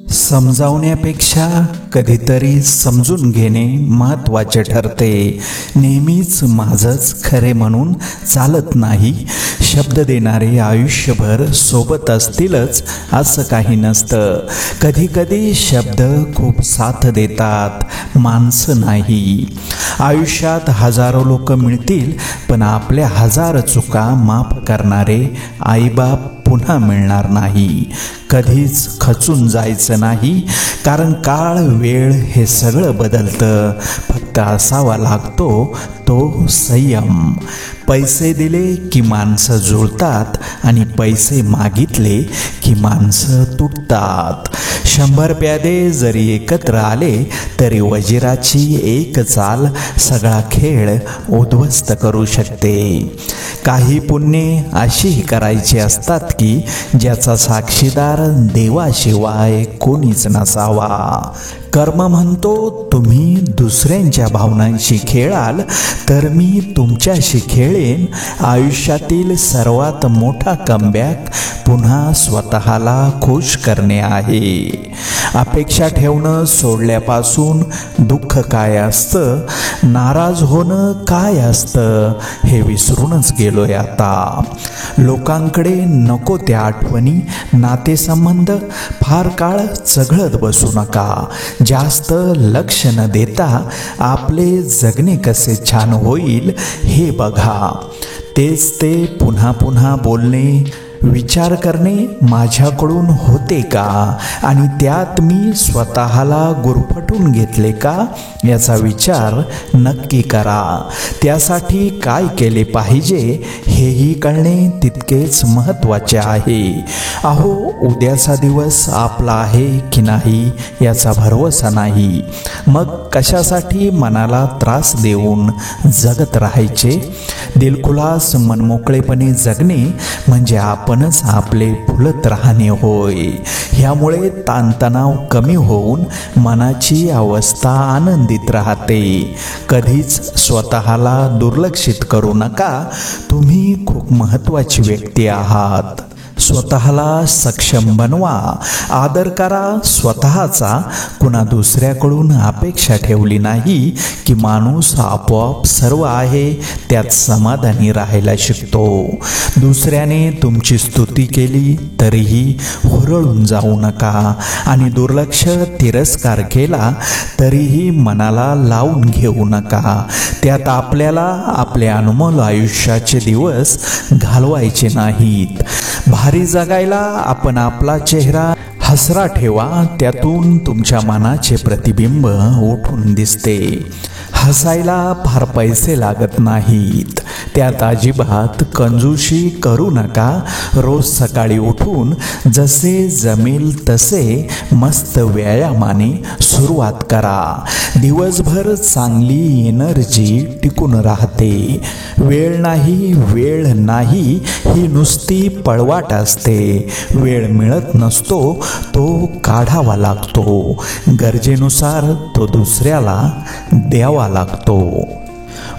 समजावण्यापेक्षा कधीतरी समजून घेणे महत्त्वाचे ठरते. नेहमीच माझंच खरे म्हणून चालत नाही. शब्द देणारे आयुष्यभर सोबत असतीलच असं काही नसतं. कधीकधी शब्द खूप साथ देतात, माणसं नाही. आयुष्यात हजारो लोक मिळतील, पण आपल्या हजार चुका माफ करणारे आईबाप पुन्हा मिळणार नाही. कधीच खचून जायचं नाही, कारण काळ वेळ हे सगळं बदलतं. फक्त असावा लागतो तो संयम. पैसे दिले की माणसं जुळतात आणि पैसे मागितले की माणसं तुटतात. 100 प्यादे जरी एकत्र आले तरी वजिराची एक चाल सगळा खेळ उद्ध्वस्त करू शकते. काही पुण्ये अशीही करायची असतात की ज्याचा साक्षीदार देवाशिवाय कोणीच नसावा. कर्म म्हणतो तुम्ही दुसऱ्यांच्या भावनांशी खेळाल तर मी तुमच्याशी खेळेन. आयुष्यातील सर्वात मोठा कमबॅक पुन्हा स्वतःला खुश करणे आहे. अपेक्षा ठेवणं सोडल्यापासून दुःख काय असतं, नाराज होणं काय असतं हे विसरूनच गेलोय आता. लोकांकडे नको त्या आठवणी, नातेसंबंध फार काळ चघळत बसू नका. जास्त लक्ष न देता आपले जगणे कसे छान होईल हे बघा. तेच ते पुन्हा पुन्हा बोलणे, विचार करणे माझ्याकडून होते का आणि त्यात मी स्वतःला गुरफटून घेतले का याचा विचार नक्की करा. त्यासाठी काय केले पाहिजे हेही कळणे तितकेच महत्त्वाचे आहे. अहो, उद्याचा दिवस आपला आहे की नाही याचा भरवसा नाही. मग कशासाठी मनाला त्रास देऊन जगत राहायचे? दिलखुलास मनमोकळेपणे जगणे म्हणजे आपणच आपले फुलत राहणे होय. ह्यामुळे ताणतणाव कमी होऊन मनाची अवस्था आनंदित राहते. कधीच स्वतःला दुर्लक्षित करू नका. तुम्ही खूप महत्त्वाची व्यक्ती आहात. स्वतःला सक्षम बनवा, आदर करा स्वतःचा. कुणा दुसऱ्याकडून अपेक्षा ठेवली नाही की माणूस आपोआप सर्व आहे त्यात समाधानी राहायला शिकतो. दुसऱ्याने तुमची स्तुती केली तरीही हुरळून जाऊ नका आणि दुर्लक्ष तिरस्कार केला तरीही मनाला लावून घेऊ नका. त्यात आपल्याला आपले अनमोल आयुष्याचे दिवस घालवायचे नाहीत. भारी जगायला आपण आपला चेहरा हसरा ठेवा, त्यातून तुमच्या मनाचे प्रतिबिंब उठून दिसते. हसायला फार पैसे लागत नाहीत, त्यात अजिबात कंजूशी करू नका. रोज सकाळी उठून जसे जमेल तसे मस्त व्यायामाने सुरुवात करा. दिवसभर चांगली एनर्जी टिकून राहते. वेळ नाही ही नुसती पळवाट असते. वेळ मिळत नसतो, तो काढावा लागतो. गरजेनुसार तो दुसऱ्याला द्यावा लागतो.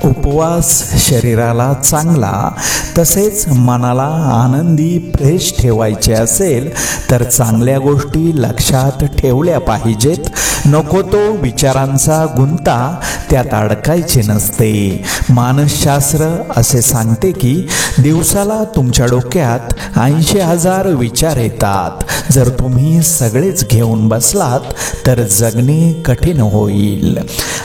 उपवास शरीराला चांगला, तसेच मनाला आनंदी फ्रेश ठेवायचे असेल तर चांगल्या गोष्टी लक्षात ठेवल्या पाहिजेत. नको तो विचारांचा गुंता त्यात अडकायचे नसते. मानसशास्त्र असे सांगते की दिवसाला तुमच्या डोक्यात 80,000 विचार येतात. जर तुम्ही सगळेच घेऊन बसलात तर जगणे कठीण होईल.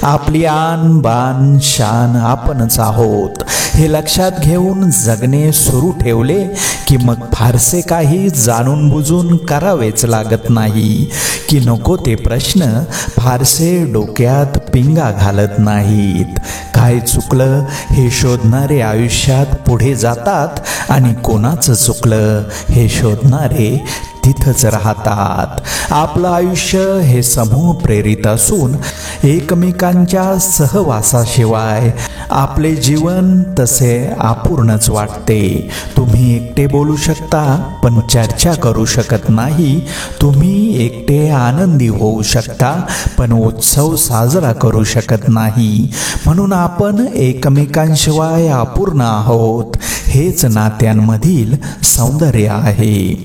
आपली आन बान शान आपणच आहोत हे लक्षात घेऊन जगणे सुरू ठेवले की मग फारसे काही जाणून बुजून करावेच लागत नाही. की नको ते प्रश्न फारसे डोक्यात पिंगा घालत नाहीत. काय चुकलं हे शोधणारे आयुष्यात पुढे जातात आणि कोणाचं चुकलं हे शोधणारे तिथंच राहतात. आपलं आयुष्य हे समूह प्रेरित असून एकमेकांच्या सहवासाशिवाय आपले जीवन तसे अपूर्णच वाटते. तुम्ही एकटे बोलू शकता पण चर्चा करू शकत नाही. तुम्ही एकटे आनंदी होऊ शकता पण उत्सव साजरा करू शकत नाही. म्हणून आपण एकमेकांशिवाय अपूर्ण आहोत. हेच नात्यांमधील सौंदर्य आहे.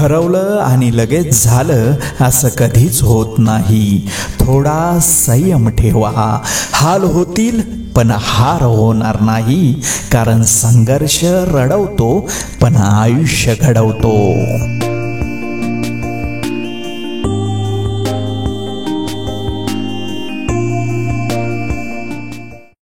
ठरवलं आणि लगेच झालं असं कधीच होत नाही. थोडा संयम ठेवा. हाल होतील पण हार होणार नाही, कारण संघर्ष रडवतो पण आयुष्य घडवतो.